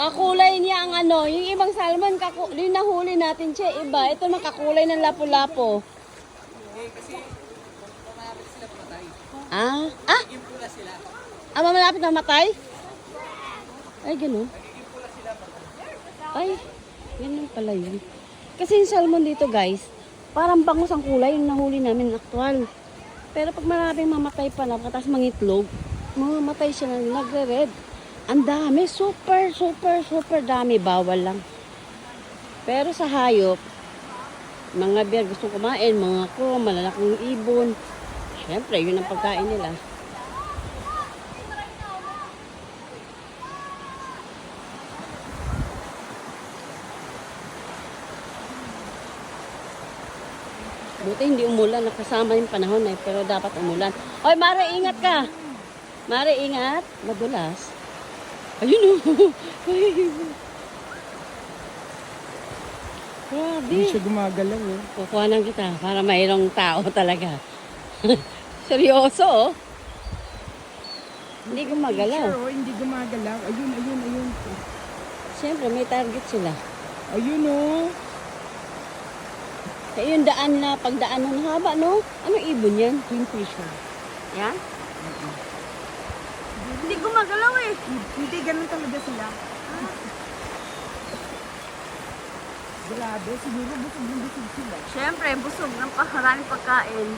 Kakulay niya ang ano, yung ibang salmon, yung nahuli natin siya, iba. Ito nakakulay ng lapu-lapo. Kasi malapit sila pamatay. Ah? Ah? Nagiging pula sila. Ah, malapit na matay? Ay, gano'n. Nagiging pula sila. Ay, ganun pala yun. Kasi yung salmon dito, guys, parang bangus ang kulay yung nahuli namin aktual. Pero pag maraming mamatay pa na, tapos mangitlog, mamamatay siya na nagre-red. Ang dami, super, super, super dami. Bawal lang. Pero sa hayop, mga bear gusto kumain, mga crow, malalaking ibon. Siyempre, yun ang pagkain nila. Buti hindi umulan, nakasama yung panahon eh, pero dapat umulan. Hoy, Mare, ingat ka! Mare, ingat! Madulas. Ayun o! Grabe! Hindi siya gumagalaw eh. Kukuhanan kita para mayroong tao talaga. Seryoso oh! Hindi gumagalaw. Sure, oh, hindi gumagalaw. Ayun, ayun, ayun. Siyempre, may target sila. Ayun oh. Kaya yung daan na, pagdaan ng haba, no? Anong ibon yan? Kingfisher. Yan? Hindi gumagalaw eh. Hindi, ganun talaga sila. Grabe, siguro busog sila. Siyempre, busog ng maraming pagkain.